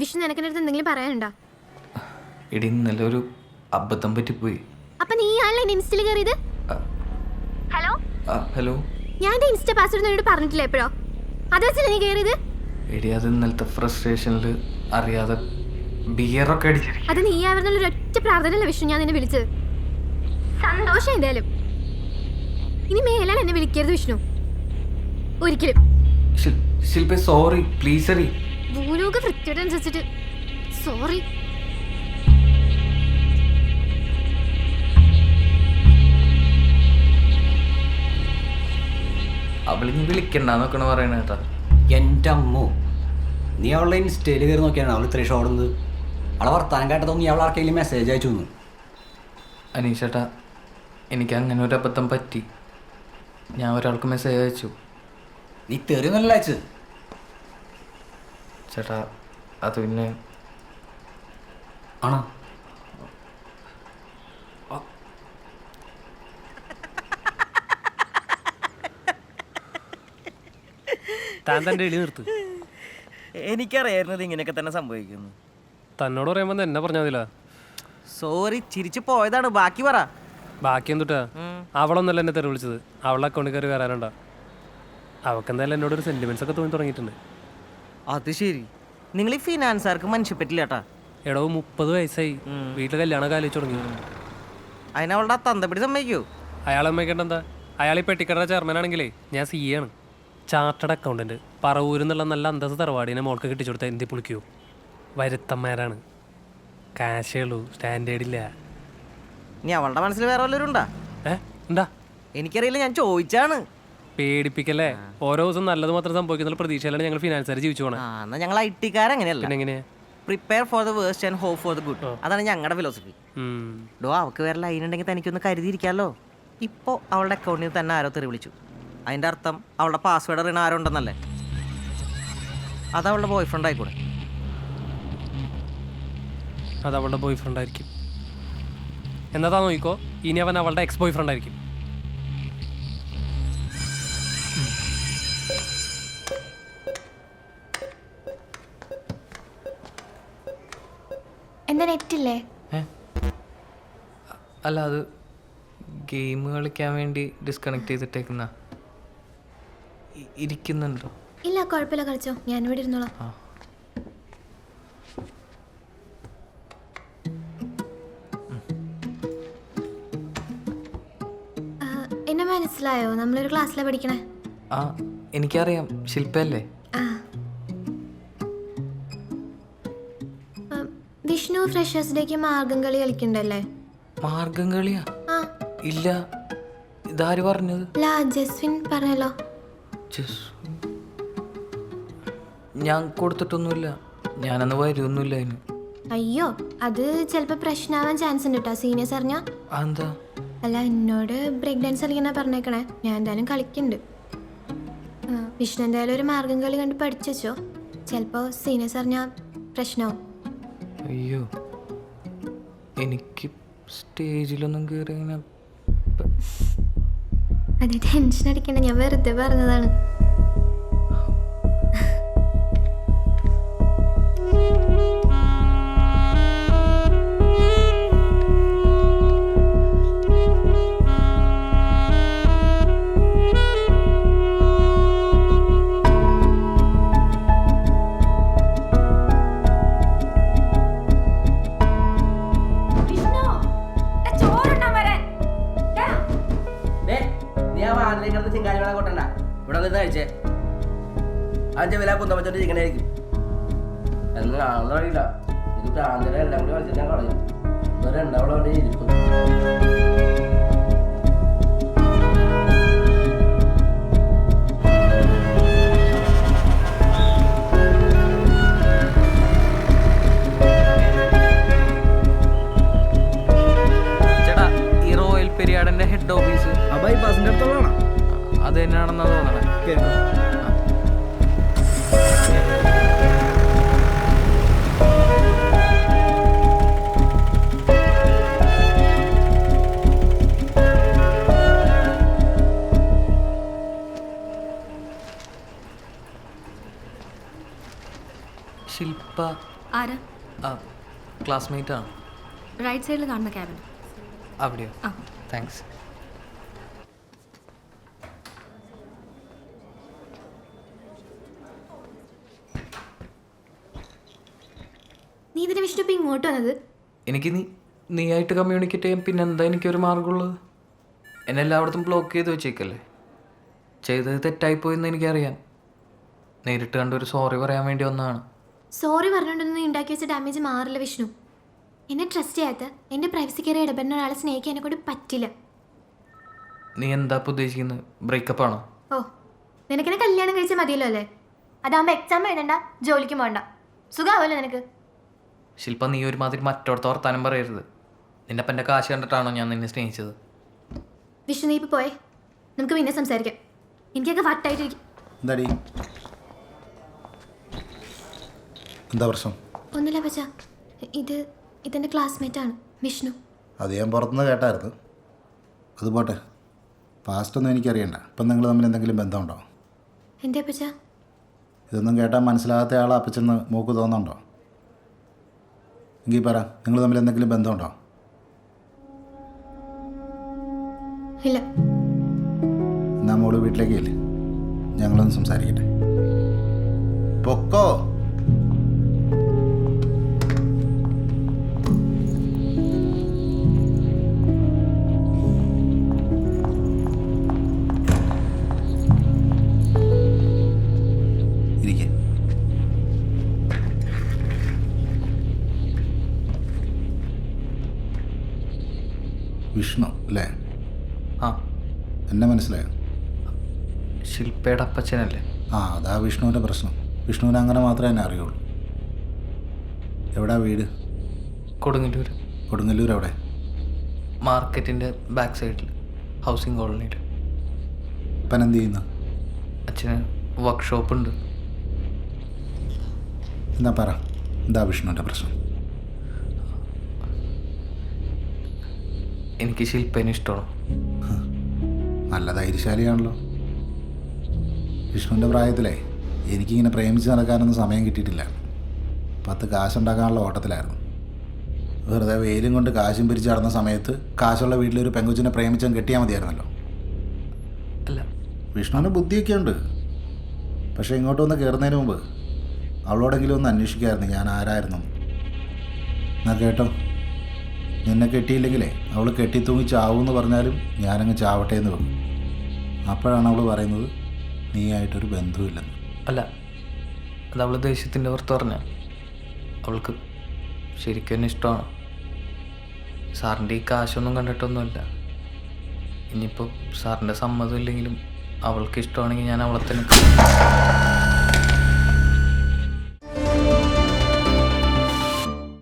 വിഷ്ണു നിനക്ക് അടുത്ത് എന്തെങ്കിലും പറയാനുണ്ടോ? എടി ഇന്നലെ ഒരു അബദ്ധം പറ്റിപ്പോയി. അപ്പൊ നീ ആണല്ലേ ഇൻസ്റ്റയിൽ കയറിയത്? ഹലോ ഹലോ, ഞാൻ എന്റെ ഇൻസ്റ്റ പാസ്വേഡ് നിന്നോട് പറഞ്ഞിട്ടില്ല എപ്പോഴോ? അത് വെച്ചല്ലേ നീ കയറിയത്? എടി അത് ഇന്നലത്തെ ഫ്രസ്ട്രേഷനിൽ അറിയാതെ ബിയറൊക്കെ അടിച്ചിരിക്കും. അത് നീ ആവുന്നുള്ള ഒരൊറ്റ പ്രാർത്ഥനയല്ല വിഷ്ണു ഞാൻ നിന്നെ വിളിച്ചത്. സന്തോഷം എന്തായാലും. ഇനി മേലാൽ എന്നെ വിളിക്കരുത് വിഷ്ണു, ഒരിക്കലും. ശില്പ സോറി പ്ലീസ്. അറി ഭൂലോക വൃത്തിയോടനുസരിച്ചിട്ട് സോറി. അവളിനി വിളിക്കണ്ടെന്നൊക്കെയാണ് പറയണ കേട്ടാ. എൻ്റെ അമ്മോ, നീ അവളുടെ ഇൻസ്റ്റയിൽ കയറി നോക്കിയാണ് അവൾ ഇത്രയും ഷോടുന്നത്. അവളെ വർത്താനം കേട്ടതോ നീ അവൾ ആർക്കെങ്കിലും മെസ്സേജ് അയച്ചു തന്നു? അനീഷേട്ടാ, എനിക്ക് അങ്ങനെ ഒരു അബദ്ധം പറ്റി. ഞാൻ ഒരാൾക്ക് മെസ്സേജ് അയച്ചു. നീ തെറിയൊന്നല്ല അയച്ചത് ചേട്ടാ. അത് പിന്നെ ആണോ? താൻ തൻ്റെ എളി നിർത്ത്. എനിക്കറിയായിരുന്നത് ഇങ്ങനെയൊക്കെ തന്നെ സംഭവിക്കുന്നു. തന്നോട് പറയുമ്പോൾ എന്നെ പറഞ്ഞാൽ മതില്ല. സോറി, ചിരിച്ചു പോയതാണ്. ബാക്കി പറ. ബാക്കി എന്തുട്ടാ? അവളൊന്നല്ല എന്നെ തെറി വിളിച്ചത്, അവളുടെ അക്കൗണ്ടിൽ കയറി വരാനുണ്ടാ. അവൾക്ക് എന്തായാലും എന്നോടൊരു സെന്റിമെന്റ്സ് ഒക്കെ തോന്നി തുടങ്ങിയിട്ടുണ്ട്. അത് ശരി, നിങ്ങൾ ഈ ഫിനാൻസാർക്ക് മനുഷ്യപ്പറ്റില്ല കേട്ടാ. എടോ 30 വയസ്സായി, വീട്ടിൽ കല്യാണം കാലിച്ചു തുടങ്ങി. അതിനവളുടെ ആ തന്തപ്പിടി സമ്മതിക്കോ? അയാൾ അമ്മയ്ക്കേണ്ട എന്താ? അയാൾ ഈ പെട്ടിക്കട ചെയർമാനാണെങ്കിലേ ഞാൻ സി ആണ്, ചാർട്ടഡ് അക്കൗണ്ടന്റ്. പറവൂരിൽ നിന്നുള്ള നല്ല അന്തസ് തറവാടിനെ മോൾക്ക് കെട്ടിച്ചു കൊടുത്താൽ എന്തി പുളിക്കൂ? വരുത്തന്മാരാണ്, കാശേ ഉള്ളൂ, സ്റ്റാൻഡേർഡ് ഇല്ല. ഇനി അവളുടെ മനസ്സിൽ വേറെ വല്ലവരും ഉണ്ടാ? എന്താ എനിക്കറിയില്ല, ഞാൻ ചോദിച്ചാണ്. പേടിപ്പിക്കല്ലേ? ഓരോ ദിവസം നല്ലത് മാത്രം സംഭവിക്കുന്ന പ്രതീക്ഷയിലാണ് ഞങ്ങൾ ഫിനാൻസുകാർ ജീവിച്ചു പോകണം. എന്നാൽ ഞങ്ങൾ IT-കാരങ്ങനെയല്ല. പിന്നെ എങ്ങനെയാ? Prepare for the worst and hope for the good. അതാണ് ഞങ്ങളുടെ ഫിലോസഫി. ഡോ അവൾക്ക് വേറെ ലൈൻ ഉണ്ടെങ്കിൽ തനിക്കൊന്ന് കരുതിയിരിക്കാമല്ലോ. ഇപ്പോൾ അവളുടെ അക്കൗണ്ടിൽ നിന്ന് തന്നെ ആരോ തെറി വിളിച്ചു. അതിൻ്റെ അർത്ഥം അവളുടെ പാസ്വേഡ് അറിയണ ആരോ ഉണ്ടെന്നല്ലേ? അത് അവളുടെ ബോയ് ഫ്രണ്ട് ആയിക്കൂടെ? അത് അവളുടെ ബോയ് ഫ്രണ്ട് ആയിരിക്കും. എന്നതാ നോക്കിക്കോ, ഇനി അവൻ അവളുടെ എക്സ് ബോയ് ഫ്രണ്ട് ആയിരിക്കും. എന്താ നെറ്റില്ലേ? അല്ല, അത് ഗെയിം കളിക്കാൻ വേണ്ടി ഡിസ്കണക്ട് ചെയ്തിട്ടേക്കുന്ന. ഇരിക്കുന്നുണ്ടോ? ഇല്ല, കുഴപ്പമില്ല, കളിച്ചോ, ഞാനിവിടെ ഇരുന്നോളാം. എന്നെ മനസ്സിലായോ? നമ്മളൊരു ക്ലാസ്സിലാണ് പഠിക്കണേ. ആ, എനിക്കറിയാം. ശില്പല്ലേ? വിഷ്ണു ഫ്രഷേഴ്സ് ഡേക്ക് മാർഗം കളി കളിക്കണ്ടല്ലേ? മാർഗം കളിയാ? ഇല്ല, ഇതാര് പറഞ്ഞത്? ജസ്വിൻ പറഞ്ഞല്ലോ. ഞാൻ കൊടുത്തിട്ടൊന്നുമില്ല, ഞാനന്ന് വരുമൊന്നുമില്ല അതിന്. അയ്യോ, അത് ചിലപ്പോൾ പ്രശ്നമാവാൻ ചാൻസ് ഉണ്ട് കേട്ടോ, സീനിയേഴ്സ് അറിഞ്ഞാ. എന്താ? അല്ല, എന്നോട് ബ്രേക്ക് ഡാൻസ് കളിക്കണ പറഞ്ഞേക്കണേ. ഞാൻ എന്തായാലും കളിക്കുന്നുണ്ട്. വിഷ്ണു എന്തായാലും ഒരു മാർഗം കളി കണ്ട് പഠിച്ചോ, ചിലപ്പോൾ സീനിയേഴ്സ് അറിഞ്ഞാൽ പ്രശ്നമാവും. അയ്യോ, എനിക്ക് സ്റ്റേജിലൊന്നും കയറി ഇങ്ങനെ. അത് ടെൻഷൻ അടിക്കണ്ട, ഞാൻ വെറുതെ പറഞ്ഞതാണ്. കഴിച്ചേ അഞ്ച് വില കുന്തപ്പച്ചോട്ട് ചിക്കനായിരിക്കും എന്ന് കാണുന്ന അറിയില്ല. ഇത് പ്രാന്തര എല്ലാം കൂടി കളിച്ചിട്ട് ഞാൻ കളയും. രണ്ടാവളം അവിടെ ഇരിക്കും. ചേട്ടാ, ഈ റോയൽ പെരിയാടിന്റെ ഹെഡ് ഓഫീസ് ബൈപ്പാസിന്റെ അടുത്തുള്ളതാണോ? അത് തന്നെയാണെന്നാ തോന്നണേ. ആരാ? ക്ലാസ്മേറ്റാണ്. റൈറ്റ് സൈഡിൽ കാണുന്ന ക്യാബിൻ. അവിടെയോ? ആ. താങ്ക്സ്. നീ ഇതിന് വിഷ്ണു ഇപ്പം ഇങ്ങോട്ട് വന്നത്? എനിക്ക് നീയായിട്ട് കമ്മ്യൂണിക്കേറ്റ് ചെയ്യാൻ പിന്നെ എന്താ എനിക്കൊരു മാർഗമുള്ളത്? എന്നെ എല്ലായിടത്തും ബ്ലോക്ക് ചെയ്ത് വെച്ചേക്കല്ലേ. ചെയ്തത് തെറ്റായിപ്പോയെന്ന് എനിക്കറിയാം. നേരിട്ട് കണ്ടൊരു സോറി പറയാൻ വേണ്ടി വന്നതാണ്. സോറി പറഞ്ഞുകൊണ്ടൊന്നും നീ ഉണ്ടാക്കി വെച്ച ഡാമേജ് മാറില്ല വിഷ്ണു. എന്നെ ട്രസ്റ്റ് ചെയ്യാത്ത എൻ്റെ പ്രൈവസി കയറി ഇടപെടുന്ന ഒരാളെ സ്നേഹിക്കാൻ എന്നെ കൊണ്ട് പറ്റില്ല. നീ എന്താ ഇപ്പോൾ ഉദ്ദേശിക്കുന്നത്? ബ്രേക്കപ്പ് ആണോ? ഓ, നിനക്കെന്നെ കല്യാണം കഴിച്ചാൽ മതിയല്ലോ അല്ലേ? അതാകുമ്പോൾ എക്സാം എഴുതണ്ട, ജോലിക്കും പോകണ്ട, സുഖമാവല്ലോ നിനക്ക്. ശില്പ, നീ ഒരുമാതിരി മറ്റോടത്ത് വർത്താനം പറയരുത്. നിന്നെ അപ്പം എൻ്റെ കാശ് കണ്ടിട്ടാണോ ഞാൻ നിന്നെ സ്നേഹിച്ചത്? വിഷ്ണു, നീ ഇപ്പോൾ പോയേ, നമുക്ക് പിന്നെ സംസാരിക്കാം. എനിക്കൊക്കെ വട്ടായിട്ടിരിക്കും. എന്താടി, എന്താ പ്രശ്നം? ഒന്നുമില്ല പച്ചാ, ഇതെൻ്റെ ക്ലാസ്മേറ്റാണ് വിഷ്ണു. അത് ഞാൻ പുറത്തുനിന്ന് കേട്ടായിരുന്നു. അത് പോട്ടെ, പാസ്റ്റൊന്നും എനിക്കറിയണ്ട. ഇപ്പം നിങ്ങൾ തമ്മിൽ എന്തെങ്കിലും ബന്ധമുണ്ടോ? എന്തേ പച്ചാ? ഇതൊന്നും കേട്ടാൽ മനസ്സിലാകാത്ത ആളെ അപ്പച്ചെന്ന് മൂക്ക് തോന്നുന്നുണ്ടോ? എങ്കിൽ പറ, നിങ്ങൾ തമ്മിൽ എന്തെങ്കിലും ബന്ധമുണ്ടോ? ഇല്ല. എന്നാ മോള് വീട്ടിലേക്ക് ഇല്ലേ, ഞങ്ങളൊന്ന് സംസാരിക്കട്ടെ. പൊക്കോ. ഇരിക്കെ. വിഷ്ണു അല്ലേ? ആ, എന്നെ മനസ്സിലായോ? ശില്പയുടെ അപ്പച്ചനല്ലേ? ആ, അതാ വിഷ്ണുവിൻ്റെ പ്രശ്നം. വിഷ്ണുവിന് അങ്ങനെ മാത്രമേ എന്നെ അറിയുള്ളൂ. എവിടാ വീട്? കൊടുങ്ങല്ലൂർ. കൊടുങ്ങല്ലൂർ എവിടെ? മാർക്കറ്റിൻ്റെ ബാക്ക് സൈഡിൽ, ഹൗസിംഗ് കോളനിയിൽ. ഇപ്പം എന്ത് ചെയ്യുന്നു? അച്ഛന് വർക്ക്ഷോപ്പുണ്ട്. എന്താ പറ, എന്താ വിഷ്ണുവിൻ്റെ പ്രശ്നം? എനിക്ക് ശില്പേനെ ഇഷ്ടമാണ്. നല്ല ധൈര്യശാലിയാണല്ലോ. വിഷ്ണുവിൻ്റെ പ്രായത്തിലേ എനിക്കിങ്ങനെ പ്രേമിച്ച് നടക്കാനൊന്നും സമയം കിട്ടിയിട്ടില്ല. 10 കാശുണ്ടാക്കാനുള്ള ഓട്ടത്തിലായിരുന്നു. വെറുതെ വെയിലും കൊണ്ട് കാശും പിരിച്ച് നടന്ന സമയത്ത് കാശുള്ള വീട്ടിലൊരു പെങ്കുച്ചിനെ പ്രേമിച്ചാൽ കെട്ടിയാൽ മതിയായിരുന്നല്ലോ. അല്ല, വിഷ്ണുവിന് ബുദ്ധിയൊക്കെ ഉണ്ട്. പക്ഷേ ഇങ്ങോട്ട് വന്ന് കയറുന്നതിന് മുമ്പ് അവളോടെങ്കിലും ഒന്ന് അന്വേഷിക്കാമായിരുന്നു ഞാൻ ആരായിരുന്നു. എന്നാ കേട്ടോ, നിന്നെ കെട്ടിയില്ലെങ്കിലേ അവൾ കെട്ടിത്തൂങ്ങി ചാവൂന്ന് പറഞ്ഞാലും ഞാനങ്ങ് ചാവട്ടെ എന്ന് വെക്കും. അപ്പോഴാണ് അവൾ പറയുന്നത് നീയായിട്ടൊരു ബന്ധവുമില്ലെന്ന്. അല്ല, അത് അവൾ ദേഷ്യത്തിൻ്റെ പുറത്ത് പറഞ്ഞ. അവൾക്ക് ശരിക്കും എന്നെ ഇഷ്ടമാണ്. സാറിൻ്റെ ഈ കാശൊന്നും കണ്ടിട്ടൊന്നുമില്ല. ഇനിയിപ്പോൾ സാറിൻ്റെ സമ്മതം ഇല്ലെങ്കിലും അവൾക്ക് ഇഷ്ടമാണെങ്കിൽ ഞാൻ അവളെ തന്നെ